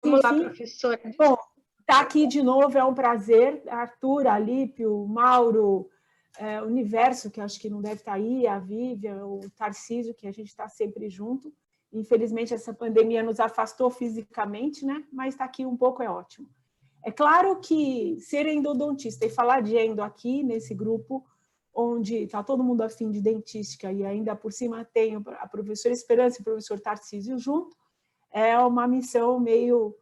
Vamos lá, enfim. professora. Bom, estar aqui de novo é um prazer. Arthur, Alípio, Mauro, Universo, que acho que não deve estar aí, a Vivian, o Tarcísio, que a gente está sempre junto. Infelizmente, essa pandemia nos afastou fisicamente, né? Mas estar aqui um pouco é ótimo. É claro que ser endodontista e falar de endo aqui, nesse grupo, onde está todo mundo afim de dentística e ainda por cima tem a professora Esperança e o professor Tarcísio junto, é uma missão meio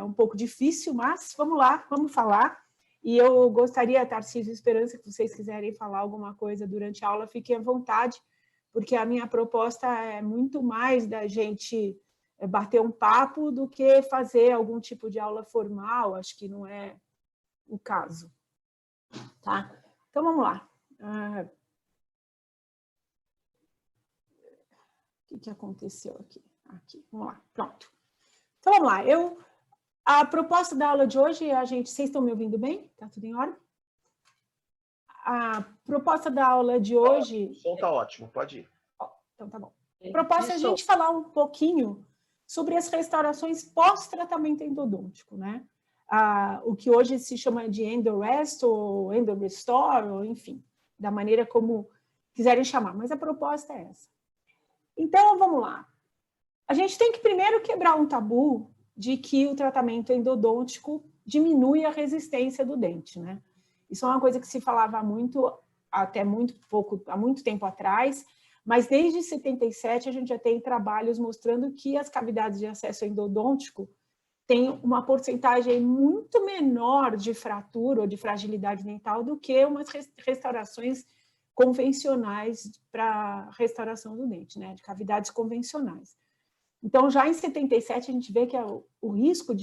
um pouco difícil, mas vamos lá, vamos falar. E eu gostaria, Tarcísio e Esperança, que vocês quiserem falar alguma coisa durante a aula, fiquem à vontade, porque a minha proposta é muito mais da gente bater um papo do que fazer algum tipo de aula formal, acho que não é o caso. Tá? Então, vamos lá. O que aconteceu aqui? Aqui, vamos lá, pronto. Então, vamos lá. A proposta da aula de hoje, vocês estão me ouvindo bem? Está tudo em ordem? A proposta da aula de hoje... O som está ótimo, pode ir. Então, tá bom. A proposta é a gente falar um pouquinho sobre as restaurações pós-tratamento endodôntico, né? O que hoje se chama de EndoRest ou EndoRestore, ou enfim, da maneira como quiserem chamar, mas a proposta é essa. Então, vamos lá. A gente tem que primeiro quebrar um tabu de que o tratamento endodôntico diminui a resistência do dente, né? Isso é uma coisa que se falava muito, até há muito tempo atrás, mas desde 77 a gente já tem trabalhos mostrando que as cavidades de acesso endodôntico têm uma porcentagem muito menor de fratura ou de fragilidade dental do que umas restaurações convencionais para restauração do dente, né? De cavidades convencionais. Então, já em 77, a gente vê que o risco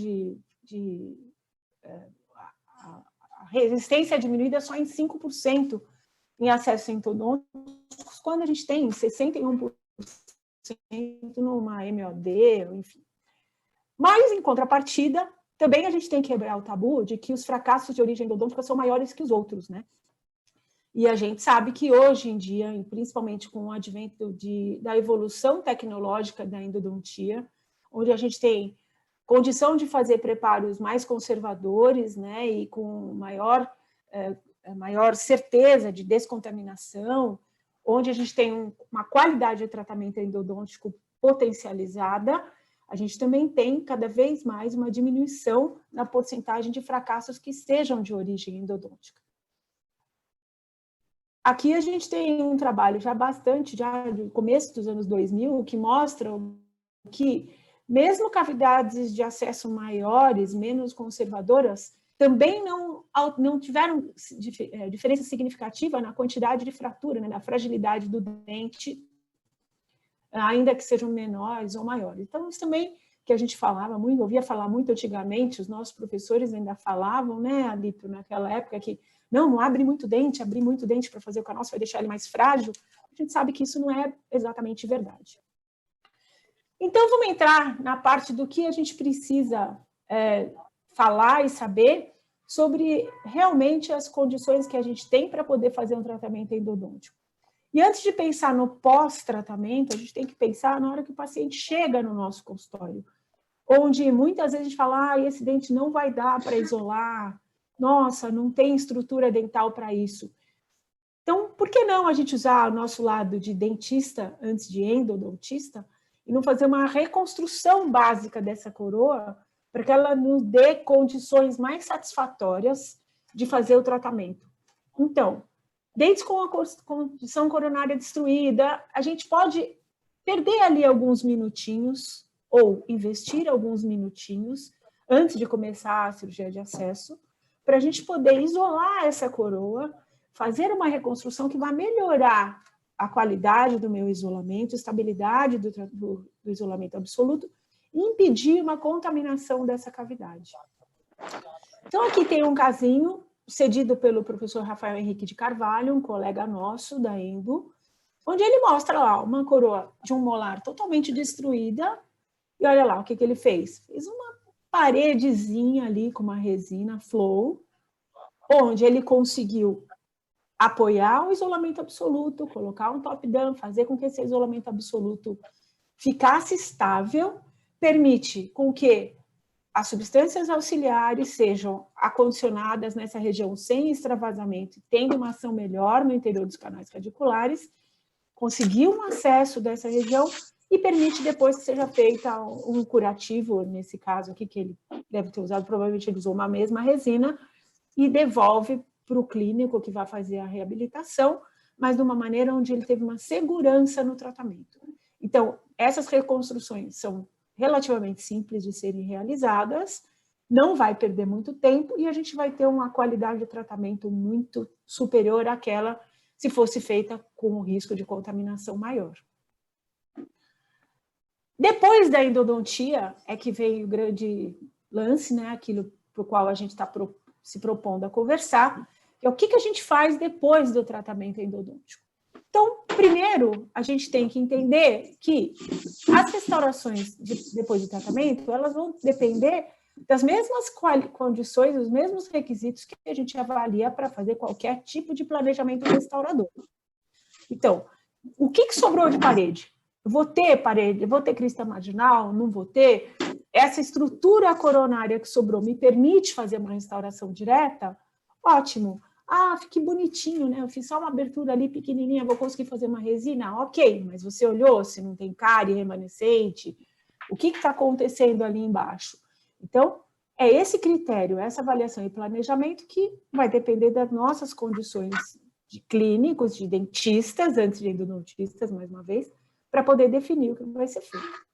a resistência é diminuída só em 5% em acesso endodônticos, quando a gente tem 61% numa MOD, enfim. Mas, em contrapartida, também a gente tem que quebrar o tabu de que os fracassos de origem endodôntica são maiores que os outros, né? E a gente sabe que hoje em dia, e principalmente com o advento da evolução tecnológica da endodontia, onde a gente tem condição de fazer preparos mais conservadores, né, e com maior certeza de descontaminação, onde a gente tem uma qualidade de tratamento endodôntico potencializada, a gente também tem cada vez mais uma diminuição na porcentagem de fracassos que sejam de origem endodôntica. Aqui a gente tem um trabalho já do começo dos anos 2000, que mostra que mesmo cavidades de acesso maiores, menos conservadoras, também não tiveram diferença significativa na quantidade de fratura, né, na fragilidade do dente, ainda que sejam menores ou maiores. Então, isso também que a gente falava muito, ouvia falar muito antigamente, os nossos professores ainda falavam, né, Alípio, naquela época, que não abre muito dente, abrir muito dente para fazer o canal, você vai deixar ele mais frágil. A gente sabe que isso não é exatamente verdade. Então, vamos entrar na parte do que a gente precisa falar e saber sobre realmente as condições que a gente tem para poder fazer um tratamento endodôntico. E antes de pensar no pós-tratamento, a gente tem que pensar na hora que o paciente chega no nosso consultório, onde muitas vezes a gente fala, esse dente não vai dar para isolar, nossa, não tem estrutura dental para isso. Então, por que não a gente usar o nosso lado de dentista antes de endodontista e não fazer uma reconstrução básica dessa coroa para que ela nos dê condições mais satisfatórias de fazer o tratamento? Então, dentes com a condição coronária destruída, a gente pode perder ali alguns minutinhos ou investir alguns minutinhos antes de começar a cirurgia de acesso, para a gente poder isolar essa coroa, fazer uma reconstrução que vai melhorar a qualidade do meu isolamento, estabilidade do isolamento absoluto e impedir uma contaminação dessa cavidade. Então, aqui tem um casinho cedido pelo professor Rafael Henrique de Carvalho, um colega nosso da Endo, onde ele mostra lá uma coroa de um molar totalmente destruída e olha lá o que ele fez. Fez uma paredezinha ali com uma resina flow, onde ele conseguiu apoiar o isolamento absoluto, colocar um top-down, fazer com que esse isolamento absoluto ficasse estável, permite com que as substâncias auxiliares sejam acondicionadas nessa região sem extravasamento, tendo uma ação melhor no interior dos canais radiculares, conseguir um acesso dessa região e permite depois que seja feita um curativo, nesse caso aqui, que ele deve ter usado, provavelmente ele usou uma mesma resina, e devolve para o clínico que vai fazer a reabilitação, mas de uma maneira onde ele teve uma segurança no tratamento. Então, essas reconstruções são relativamente simples de serem realizadas, não vai perder muito tempo e a gente vai ter uma qualidade de tratamento muito superior àquela se fosse feita com o risco de contaminação maior. Depois da endodontia é que vem o grande lance, né, aquilo para o qual a gente está se propondo a conversar, que é o que a gente faz depois do tratamento endodôntico. Então, primeiro, a gente tem que entender que as restaurações depois do tratamento, elas vão depender das mesmas condições, dos mesmos requisitos que a gente avalia para fazer qualquer tipo de planejamento restaurador. Então, o que sobrou de parede? Eu vou ter parede, eu vou ter crista marginal, não vou ter? Essa estrutura coronária que sobrou me permite fazer uma restauração direta? Ótimo. Ah, que bonitinho, né? Eu fiz só uma abertura ali pequenininha, vou conseguir fazer uma resina? Ok, mas você olhou se não tem cárie remanescente? O que está acontecendo ali embaixo? Então, é esse critério, essa avaliação e planejamento que vai depender das nossas condições de clínicos, de dentistas, antes de endodontistas, mais uma vez, para poder definir o que vai ser feito.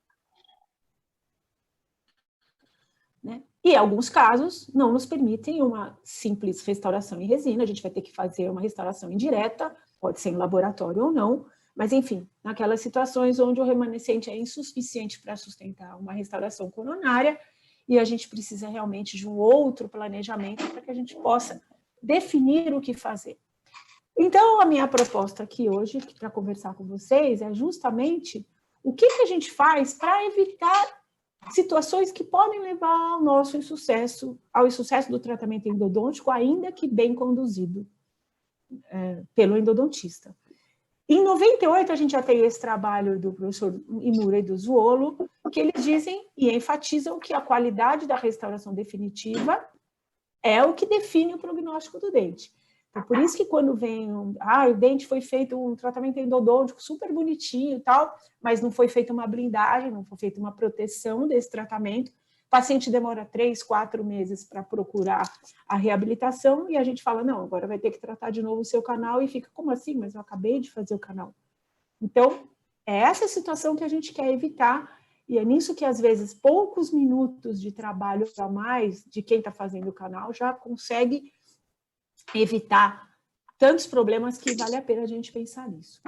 Né? E alguns casos não nos permitem uma simples restauração em resina, a gente vai ter que fazer uma restauração indireta, pode ser em laboratório ou não, mas enfim, naquelas situações onde o remanescente é insuficiente para sustentar uma restauração coronária e a gente precisa realmente de um outro planejamento para que a gente possa definir o que fazer. Então, a minha proposta aqui hoje, para conversar com vocês, é justamente o que a gente faz para evitar situações que podem levar ao nosso insucesso, ao insucesso do tratamento endodôntico, ainda que bem conduzido pelo endodontista. Em 98, a gente já tem esse trabalho do professor Imura e do Zuolo, que eles dizem e enfatizam que a qualidade da restauração definitiva é o que define o prognóstico do dente. Então, por isso que quando vem o dente foi feito um tratamento endodôntico super bonitinho e tal, mas não foi feita uma blindagem, não foi feita uma proteção desse tratamento, o paciente demora 3, 4 meses para procurar a reabilitação e a gente fala, não, agora vai ter que tratar de novo o seu canal e fica, como assim? Mas eu acabei de fazer o canal. Então, é essa situação que a gente quer evitar e é nisso que, às vezes, poucos minutos de trabalho a mais de quem está fazendo o canal já consegue evitar tantos problemas que vale a pena a gente pensar nisso.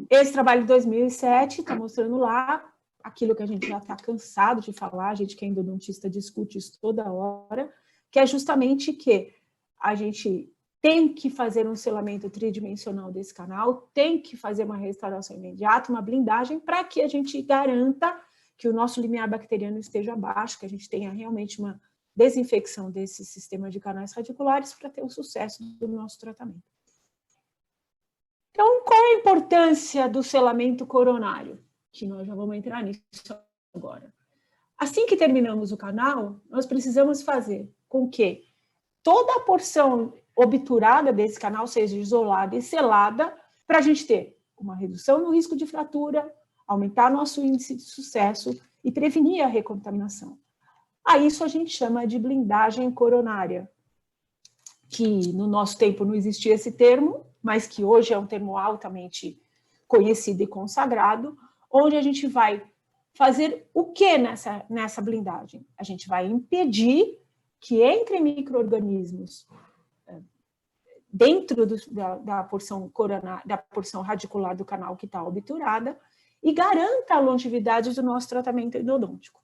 Esse trabalho de 2007 está mostrando lá aquilo que a gente já está cansado de falar, a gente que é endodontista discute isso toda hora, que é justamente que a gente tem que fazer um selamento tridimensional desse canal, tem que fazer uma restauração imediata, uma blindagem, para que a gente garanta que o nosso limiar bacteriano esteja baixo, que a gente tenha realmente uma desinfecção desse sistema de canais radiculares para ter o sucesso do nosso tratamento. Então, qual é a importância do selamento coronário? Que nós já vamos entrar nisso agora. Assim que terminamos o canal, nós precisamos fazer com que toda a porção obturada desse canal seja isolada e selada para a gente ter uma redução no risco de fratura, aumentar nosso índice de sucesso e prevenir a recontaminação. A isso a gente chama de blindagem coronária, que no nosso tempo não existia esse termo, mas que hoje é um termo altamente conhecido e consagrado, onde a gente vai fazer o que nessa blindagem? A gente vai impedir que entre micro-organismos dentro da porção coronária, da porção radicular do canal que está obturada e garanta a longevidade do nosso tratamento endodôntico.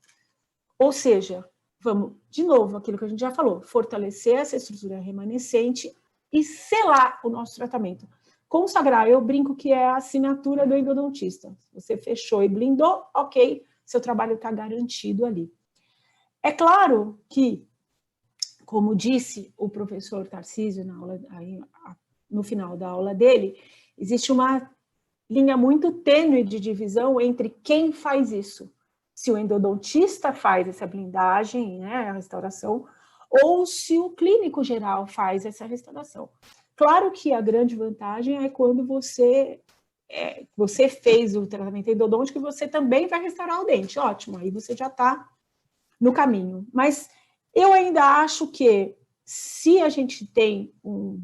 Ou seja, vamos, de novo, aquilo que a gente já falou, fortalecer essa estrutura remanescente e selar o nosso tratamento. Consagrar, eu brinco que é a assinatura do endodontista. Você fechou e blindou, ok, seu trabalho está garantido ali. É claro que, como disse o professor Tarcísio no final da aula dele, existe uma linha muito tênue de divisão entre quem faz isso. se o endodontista faz essa blindagem, né, a restauração, ou se o clínico geral faz essa restauração. Claro que a grande vantagem é quando você fez o tratamento endodôntico e você também vai restaurar o dente. Ótimo, aí você já está no caminho. Mas eu ainda acho que se a gente tem um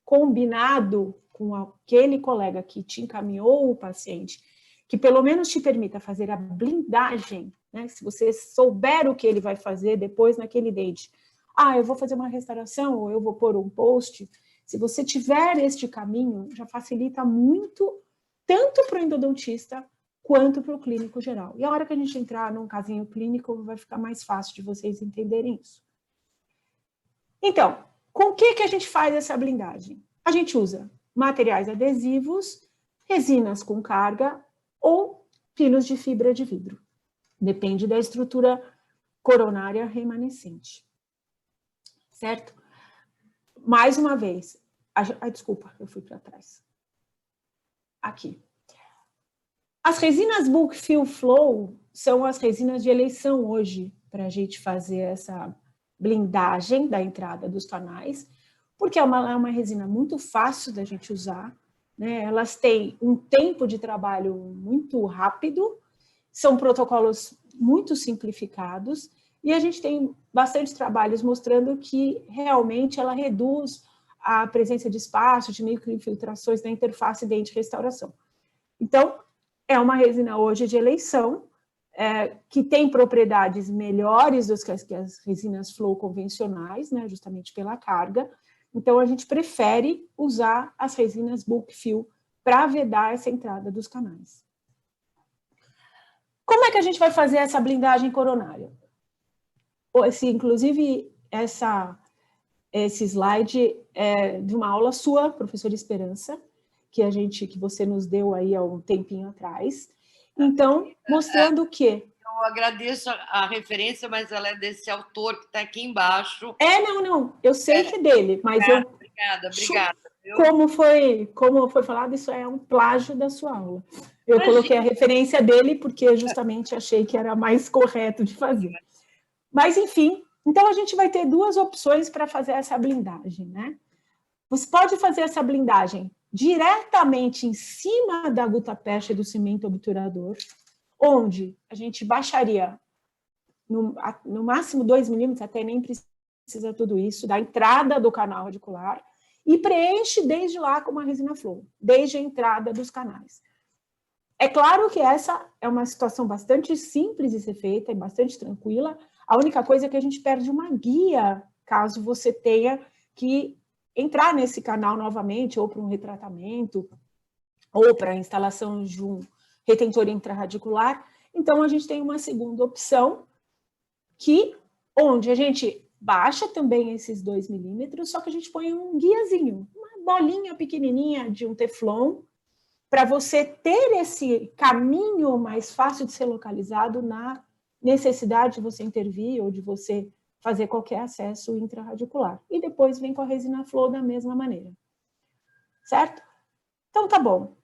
combinado com aquele colega que te encaminhou o paciente, que pelo menos te permita fazer a blindagem, né? Se você souber o que ele vai fazer depois naquele dente, eu vou fazer uma restauração ou eu vou pôr um post. Se você tiver este caminho, já facilita muito, tanto para o endodontista quanto para o clínico geral. E a hora que a gente entrar num casinho clínico, vai ficar mais fácil de vocês entenderem isso. Então, com o que a gente faz essa blindagem? A gente usa materiais adesivos, resinas com carga ou pinos de fibra de vidro. Depende da estrutura coronária remanescente. Certo? Mais uma vez. Desculpa, eu fui para trás. Aqui. As resinas Bulk Fill Flow são as resinas de eleição hoje para a gente fazer essa blindagem da entrada dos canais, porque é uma resina muito fácil da gente usar, né? Elas têm um tempo de trabalho muito rápido, são protocolos muito simplificados, e a gente tem bastante trabalhos mostrando que realmente ela reduz a presença de espaço, de microinfiltrações na interface dente-restauração. Então, é uma resina hoje de eleição, que tem propriedades melhores do que as resinas flow convencionais, né, justamente pela carga. Então, a gente prefere usar as resinas Bulk Fill para vedar essa entrada dos canais. Como é que a gente vai fazer essa blindagem coronária? Inclusive, esse slide é de uma aula sua, professora Esperança, que você nos deu aí há um tempinho atrás. Então, mostrando o quê? Eu agradeço a referência, mas ela é desse autor que está aqui embaixo. Não, eu sei que é dele, mas Obrigada. Como foi falado, isso é um plágio da sua aula. Eu coloquei a referência dele porque justamente achei que era mais correto de fazer. Mas, enfim, então a gente vai ter duas opções para fazer essa blindagem, né? Você pode fazer essa blindagem diretamente em cima da gutapercha do cimento obturador, onde a gente baixaria no máximo 2 milímetros, até nem precisa tudo isso, da entrada do canal radicular, e preenche desde lá com uma resina flow, desde a entrada dos canais. É claro que essa é uma situação bastante simples de ser feita, e bastante tranquila. A única coisa é que a gente perde uma guia, caso você tenha que entrar nesse canal novamente, ou para um retratamento, ou para a instalação de um retentor intrarradicular. Então, a gente tem uma segunda opção, onde a gente baixa também esses 2 milímetros, só que a gente põe um guiazinho, uma bolinha pequenininha de um teflon, para você ter esse caminho mais fácil de ser localizado na necessidade de você intervir ou de você fazer qualquer acesso intrarradicular. E depois vem com a resina flow da mesma maneira. Certo? Então, tá bom.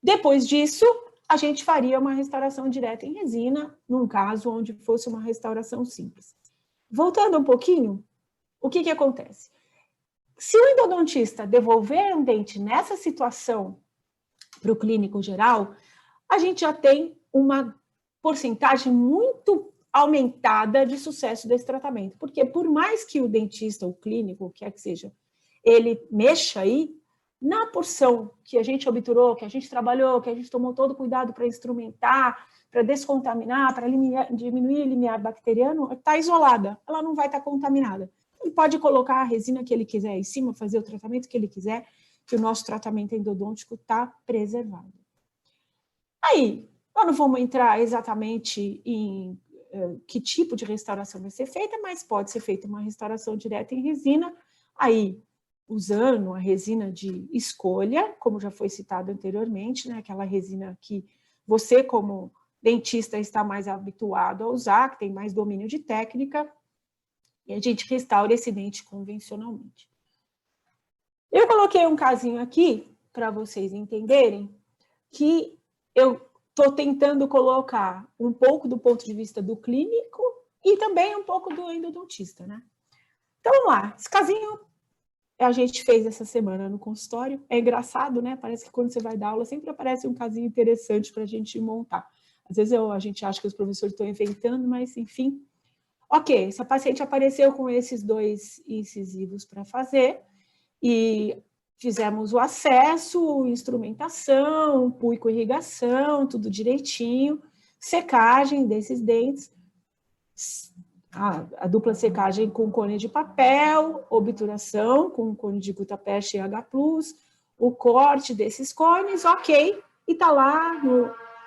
Depois disso, a gente faria uma restauração direta em resina, num caso onde fosse uma restauração simples. Voltando um pouquinho, o que acontece? Se o endodontista devolver um dente nessa situação para o clínico geral, a gente já tem uma porcentagem muito aumentada de sucesso desse tratamento. Porque por mais que o dentista, o clínico, o que quer que seja, ele mexa aí, na porção que a gente obturou, que a gente trabalhou, que a gente tomou todo cuidado para instrumentar, para descontaminar, para diminuir o limiar bacteriano, está isolada, ela não vai estar contaminada. Ele pode colocar a resina que ele quiser em cima, fazer o tratamento que ele quiser, que o nosso tratamento endodôntico está preservado. Aí, nós não vamos entrar exatamente em que tipo de restauração vai ser feita, mas pode ser feita uma restauração direta em resina, aí usando a resina de escolha, como já foi citado anteriormente, né, aquela resina que você, como dentista, está mais habituado a usar, que tem mais domínio de técnica, e a gente restaura esse dente convencionalmente. Eu coloquei um casinho aqui, para vocês entenderem, que eu estou tentando colocar um pouco do ponto de vista do clínico e também um pouco do endodontista, né? Então, vamos lá. Esse casinho a gente fez essa semana no consultório. É engraçado, né? Parece que quando você vai dar aula sempre aparece um casinho interessante para a gente montar. Às vezes a gente acha que os professores estão inventando, mas enfim. Ok, essa paciente apareceu com esses 2 incisivos para fazer e fizemos o acesso, instrumentação, PUI com irrigação, tudo direitinho, secagem desses dentes, a dupla secagem com cone de papel, obturação com cone de Gutapest e H+, o corte desses cones, ok, e tá lá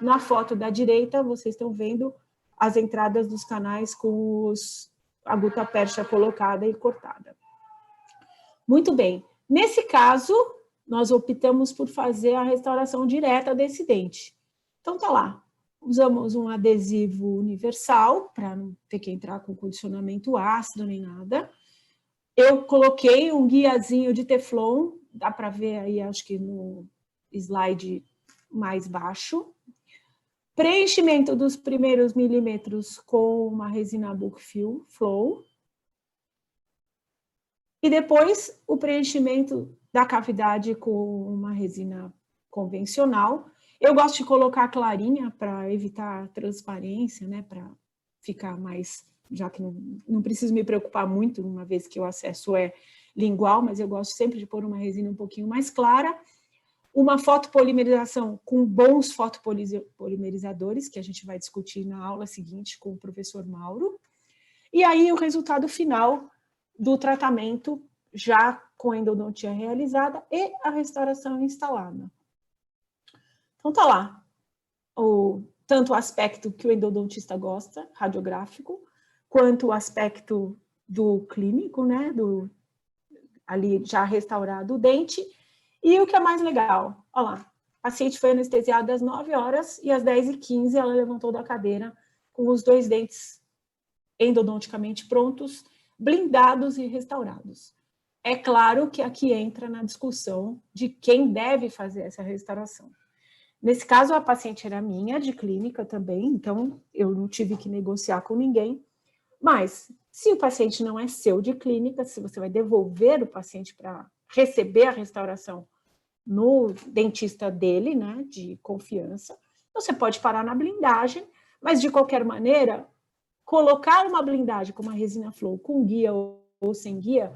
na foto da direita, vocês estão vendo as entradas dos canais com a Gutapest colocada e cortada. Muito bem, nesse caso, nós optamos por fazer a restauração direta desse dente. Então tá lá. Usamos um adesivo universal, para não ter que entrar com condicionamento ácido nem nada. Eu coloquei um guiazinho de Teflon, dá para ver aí, acho que no slide mais baixo. Preenchimento dos primeiros milímetros com uma resina Bookfill Flow. E depois o preenchimento da cavidade com uma resina convencional. Eu gosto de colocar clarinha para evitar transparência, né? Para ficar mais, já que não preciso me preocupar muito, uma vez que o acesso é lingual, mas eu gosto sempre de pôr uma resina um pouquinho mais clara. Uma fotopolimerização com bons fotopolimerizadores, que a gente vai discutir na aula seguinte com o professor Mauro. E aí o resultado final do tratamento já com a endodontia realizada e a restauração instalada. Então, tá lá, tanto o aspecto que o endodontista gosta, radiográfico, quanto o aspecto do clínico, né, ali já restaurado o dente, e o que é mais legal, olha lá, a paciente foi anestesiada às 9 horas e às 10h15 ela levantou da cadeira com os 2 dentes endodonticamente prontos, blindados e restaurados. É claro que aqui entra na discussão de quem deve fazer essa restauração. Nesse caso, a paciente era minha, de clínica também, então eu não tive que negociar com ninguém. Mas, se o paciente não é seu de clínica, se você vai devolver o paciente para receber a restauração no dentista dele, né, de confiança, você pode parar na blindagem, mas de qualquer maneira, colocar uma blindagem com uma resina flow, com guia ou sem guia,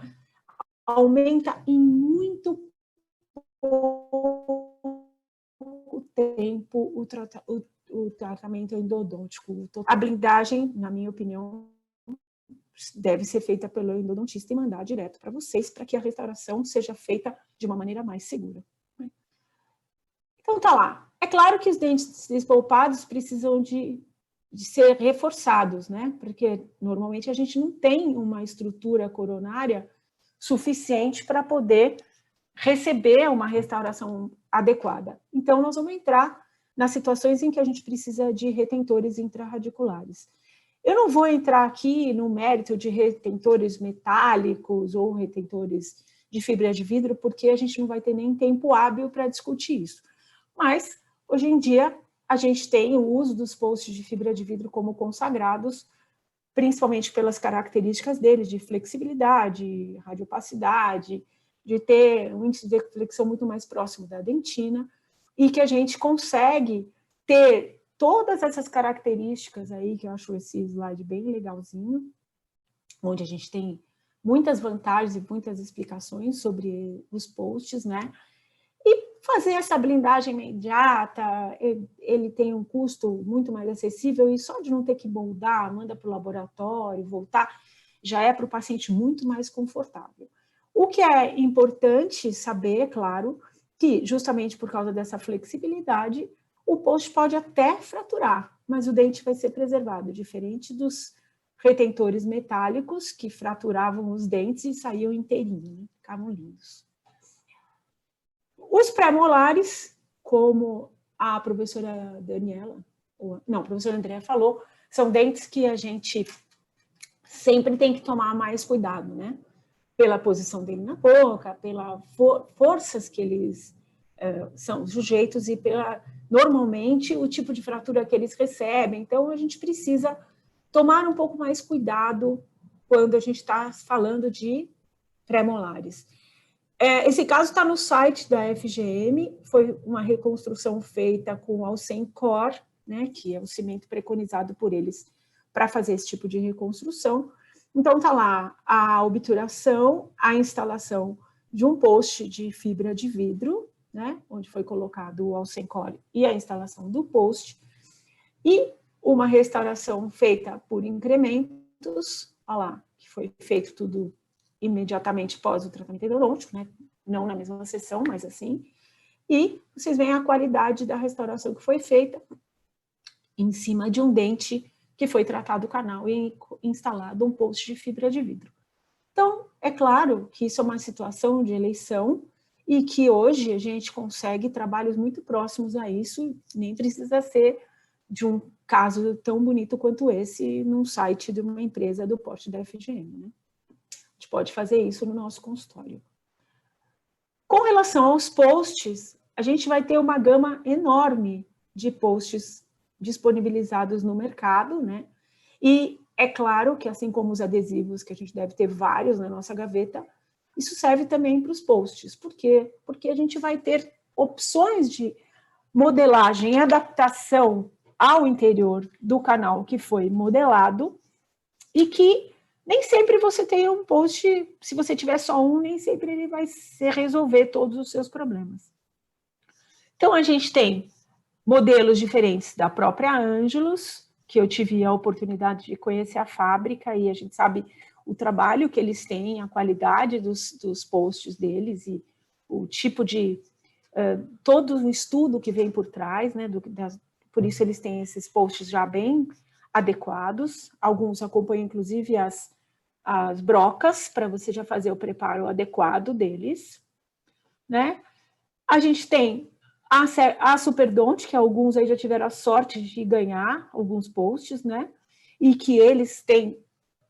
aumenta em muito pouco tempo o tratamento endodôntico. A blindagem, na minha opinião, deve ser feita pelo endodontista e mandar direto para vocês, para que a restauração seja feita de uma maneira mais segura. Então, tá lá. É claro que os dentes despolpados precisam de ser reforçados, né? Porque normalmente a gente não tem uma estrutura coronária suficiente para poder receber uma restauração adequada. Então, nós vamos entrar nas situações em que a gente precisa de retentores intrarradiculares. Eu não vou entrar aqui no mérito de retentores metálicos ou retentores de fibra de vidro, porque a gente não vai ter nem tempo hábil para discutir isso. Mas, hoje em dia, a gente tem o uso dos posts de fibra de vidro como consagrados, principalmente pelas características deles, de flexibilidade, radiopacidade, de ter um índice de flexão muito mais próximo da dentina, e que a gente consegue ter todas essas características aí, que eu acho esse slide bem legalzinho, onde a gente tem muitas vantagens e muitas explicações sobre os posts, né? E fazer essa blindagem imediata, ele tem um custo muito mais acessível, e só de não ter que moldar, manda para o laboratório, voltar, já é para o paciente muito mais confortável. O que é importante saber, é claro, que justamente por causa dessa flexibilidade, o post pode até fraturar, mas o dente vai ser preservado, diferente dos retentores metálicos que fraturavam os dentes e saíam inteirinhos, né? Ficavam lindos. Os pré-molares, como a professora Daniela, não, a professora Andréa falou, são dentes que a gente sempre tem que tomar mais cuidado, né? Pela posição dele na boca, pelas forças que eles são sujeitos e pela normalmente o tipo de fratura que eles recebem. Então, a gente precisa tomar um pouco mais cuidado quando a gente está falando de pré-molares. Esse caso está no site da FGM, foi uma reconstrução feita com Alcencor, né, que é o cimento preconizado por eles para fazer esse tipo de reconstrução. Então, está lá a obturação, a instalação de um poste de fibra de vidro, né, onde foi colocado o Alcencor e a instalação do poste, e uma restauração feita por incrementos, olha lá, que foi feito tudo imediatamente pós o tratamento endodôntico, né, não na mesma sessão, mas assim, e vocês veem a qualidade da restauração que foi feita em cima de um dente que foi tratado o canal e instalado um poste de fibra de vidro. Então, é claro que isso é uma situação de eleição e que hoje a gente consegue trabalhos muito próximos a isso, nem precisa ser de um caso tão bonito quanto esse num site de uma empresa do porte da FGM, né? A gente pode fazer isso no nosso consultório. Com relação aos posts, a gente vai ter uma gama enorme de posts disponibilizados no mercado, né? E é claro que, assim como os adesivos, que a gente deve ter vários na nossa gaveta, isso serve também para os posts. Por quê? Porque a gente vai ter opções de modelagem e adaptação ao interior do canal que foi modelado e que nem sempre você tem um post, se você tiver só um, nem sempre ele vai resolver todos os seus problemas. Então, a gente tem modelos diferentes da própria Ângelos, que eu tive a oportunidade de conhecer a fábrica e a gente sabe o trabalho que eles têm, a qualidade dos posts deles e o tipo de... todo o estudo que vem por trás, né, por isso eles têm esses posts já bem adequados. Alguns acompanham, inclusive, as brocas, para você já fazer o preparo adequado deles, né? A gente tem a Superdonte, que alguns aí já tiveram a sorte de ganhar alguns posts, né? E que eles têm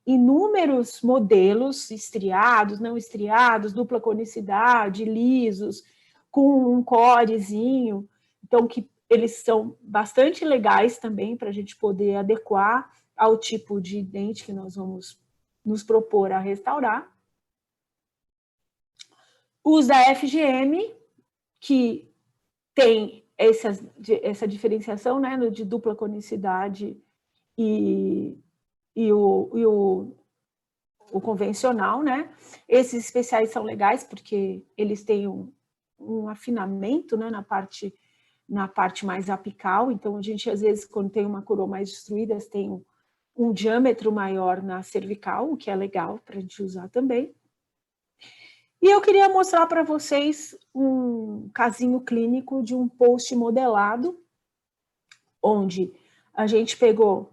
inúmeros modelos estriados, não estriados, dupla conicidade, lisos, com um corezinho. Então, que eles são bastante legais também para a gente poder adequar ao tipo de dente que nós vamos nos propor a restaurar. Os da FGM, que tem essa diferenciação, né, de dupla conicidade e o convencional, né? Esses especiais são legais porque eles têm um afinamento, né, na parte mais apical. Então, a gente, às vezes, quando tem uma coroa mais destruída, tem um diâmetro maior na cervical, o que é legal para a gente usar também. E eu queria mostrar para vocês um casinho clínico de um post modelado, onde a gente pegou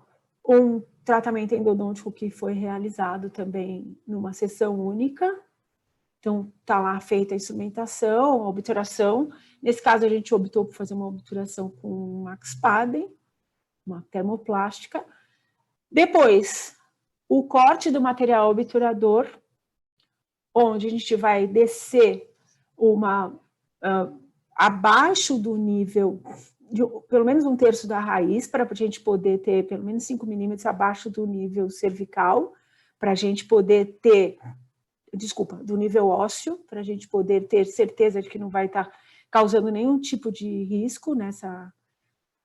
um tratamento endodôntico que foi realizado também numa sessão única. Então, está lá feita a instrumentação, a obturação. Nesse caso, a gente optou por fazer uma obturação com Max Paden, uma termoplástica. Depois, o corte do material obturador, onde a gente vai descer abaixo do nível, pelo menos 1/3 da raiz, para a gente poder ter pelo menos 5 milímetros abaixo do nível cervical, para a gente poder ter, do nível ósseo, para a gente poder ter certeza de que não vai estar causando nenhum tipo de risco nessa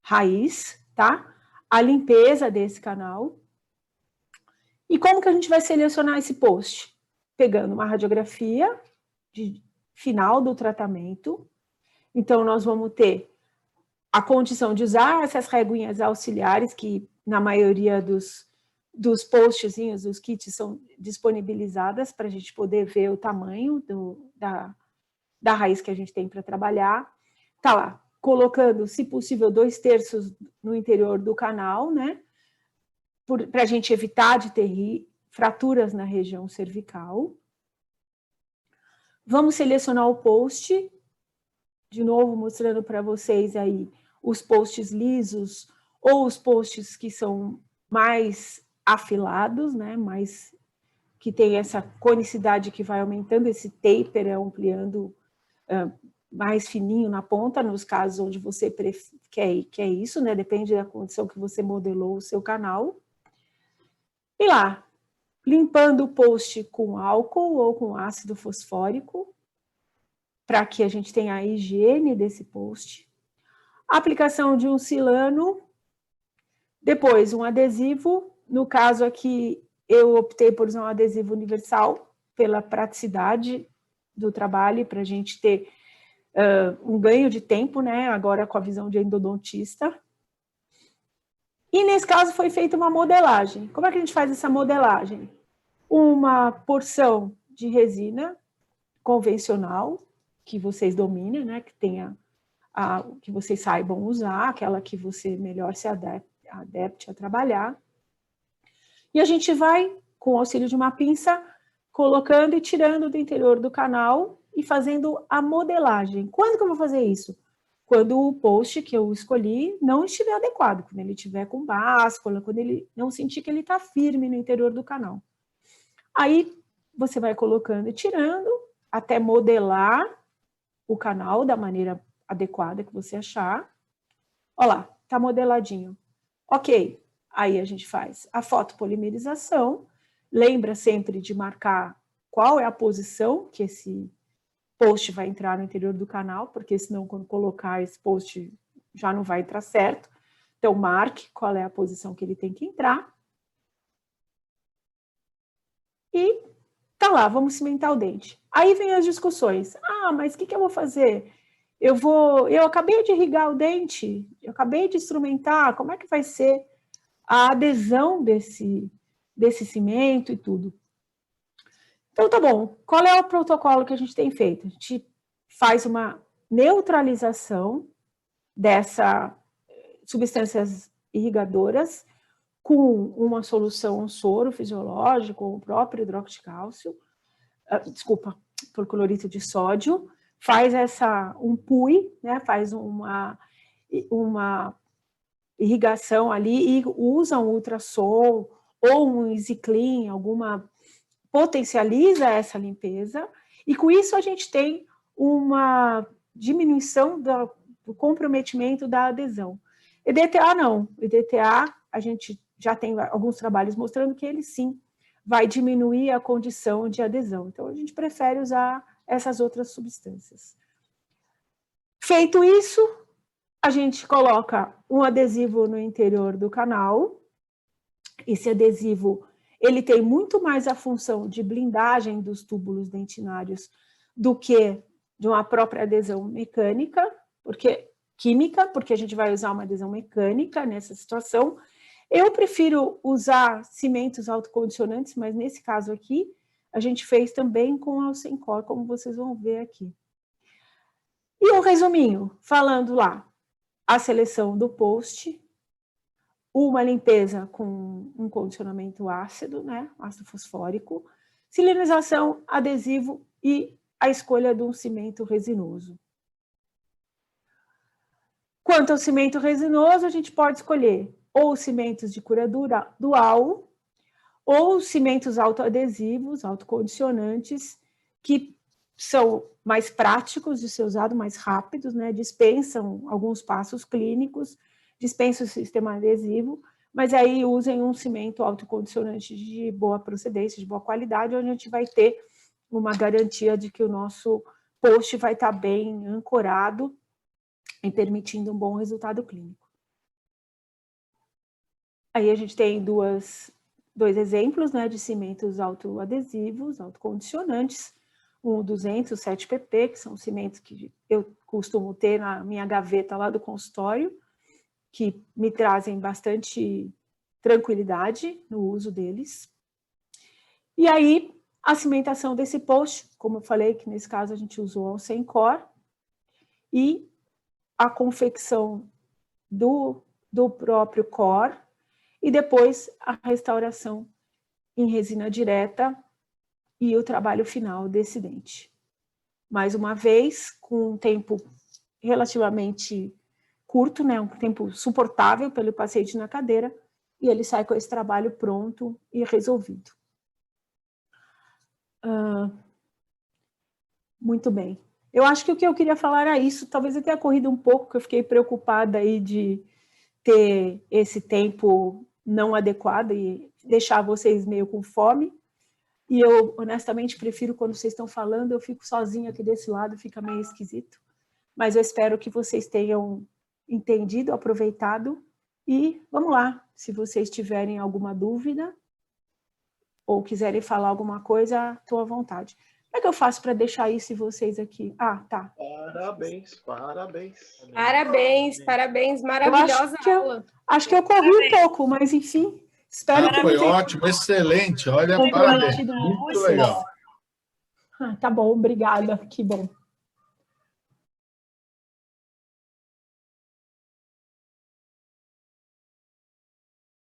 raiz, tá? A limpeza desse canal. E como que a gente vai selecionar esse post? Pegando uma radiografia de final do tratamento. Então, nós vamos ter a condição de usar essas reguinhas auxiliares, que na maioria dos postzinhos, dos kits, são disponibilizadas para a gente poder ver o tamanho da raiz que a gente tem para trabalhar. Tá lá, colocando, se possível, 2/3 no interior do canal, né? Para a gente evitar de ter fraturas na região cervical. Vamos selecionar o post, de novo mostrando para vocês aí os posts lisos ou os posts que são mais afilados, né, que tem essa conicidade que vai aumentando, esse taper ampliando mais fininho na ponta, nos casos onde você quer isso, né? Depende da condição que você modelou o seu canal. E lá, limpando o post com álcool ou com ácido fosfórico, para que a gente tenha a higiene desse post. Aplicação de um silano, depois um adesivo. No caso aqui, eu optei por usar um adesivo universal, pela praticidade do trabalho, para a gente ter um ganho de tempo, né? Agora com a visão de endodontista. E nesse caso foi feita uma modelagem. Como é que a gente faz essa modelagem? Uma porção de resina convencional, que vocês dominem, né? Que tenha que vocês saibam usar, aquela que você melhor se adapte a trabalhar. E a gente vai, com o auxílio de uma pinça, colocando e tirando do interior do canal e fazendo a modelagem. Quando que eu vou fazer isso? Quando o post que eu escolhi não estiver adequado, quando ele estiver com báscula, quando ele não sentir que ele está firme no interior do canal. Aí você vai colocando e tirando até modelar o canal da maneira adequada que você achar. Olha lá, tá modeladinho. Ok, aí a gente faz a fotopolimerização. Lembra sempre de marcar qual é a posição que esse post vai entrar no interior do canal, porque senão quando colocar esse post já não vai entrar certo. Então marque qual é a posição que ele tem que entrar. E tá lá, vamos cimentar o dente. Aí vem as discussões. Ah, mas o que eu vou fazer? Eu acabei de irrigar o dente, eu acabei de instrumentar, como é que vai ser a adesão desse cimento e tudo? Então, tá bom. Qual é o protocolo que a gente tem feito? A gente faz uma neutralização dessas substâncias irrigadoras com uma solução, um soro fisiológico, o próprio hidróxido de cálcio, por cloreto de sódio, faz um PUI, né, faz uma irrigação ali e usa um ultrassom ou um EasyClean, potencializa essa limpeza, e com isso a gente tem uma diminuição do comprometimento da adesão. EDTA não, EDTA a gente já tem alguns trabalhos mostrando que ele sim vai diminuir a condição de adesão. Então, a gente prefere usar essas outras substâncias. Feito isso, a gente coloca um adesivo no interior do canal. Esse adesivo, ele tem muito mais a função de blindagem dos túbulos dentinários do que de uma própria adesão mecânica, química, porque a gente vai usar uma adesão mecânica nessa situação. Eu prefiro usar cimentos autocondicionantes, mas nesse caso aqui, a gente fez também com Alcencor, como vocês vão ver aqui. E um resuminho, falando lá, a seleção do post, uma limpeza com um condicionamento ácido, né, ácido fosfórico, silinização, adesivo e a escolha de um cimento resinoso. Quanto ao cimento resinoso, a gente pode escolher ou cimentos de cura dual, ou cimentos autoadesivos, autocondicionantes, que são mais práticos de ser usado, mais rápidos, né? Dispensam alguns passos clínicos, dispensam o sistema adesivo, mas aí usem um cimento autocondicionante de boa procedência, de boa qualidade, onde a gente vai ter uma garantia de que o nosso post vai estar bem ancorado e permitindo um bom resultado clínico. Aí a gente tem dois exemplos, né, de cimentos autoadesivos, autocondicionantes, um 207 pp, que são cimentos que eu costumo ter na minha gaveta lá do consultório, que me trazem bastante tranquilidade no uso deles. E aí, a cimentação desse post, como eu falei, que nesse caso a gente usou Alcencor, e a confecção do próprio core, e depois a restauração em resina direta e o trabalho final desse dente. Mais uma vez, com um tempo relativamente curto, né, um tempo suportável pelo paciente na cadeira, e ele sai com esse trabalho pronto e resolvido. Muito bem. Eu acho que o que eu queria falar era isso, talvez eu tenha corrido um pouco, que eu fiquei preocupada aí de ter esse tempo não adequado e deixar vocês meio com fome. E eu, honestamente, prefiro quando vocês estão falando, eu fico sozinha aqui desse lado, fica meio esquisito. Mas eu espero que vocês tenham entendido, aproveitado. E vamos lá, se vocês tiverem alguma dúvida ou quiserem falar alguma coisa, estou à vontade. Como é que eu faço para deixar isso e vocês aqui? Ah, tá. Parabéns, parabéns. Parabéns, parabéns, maravilhosa aula. Acho que eu corri um pouco, mas enfim, espero que foi não tenha ótimo, excelente. Olha, parabéns. comprometido Muito vocês. legal. Tá bom, obrigada, que bom.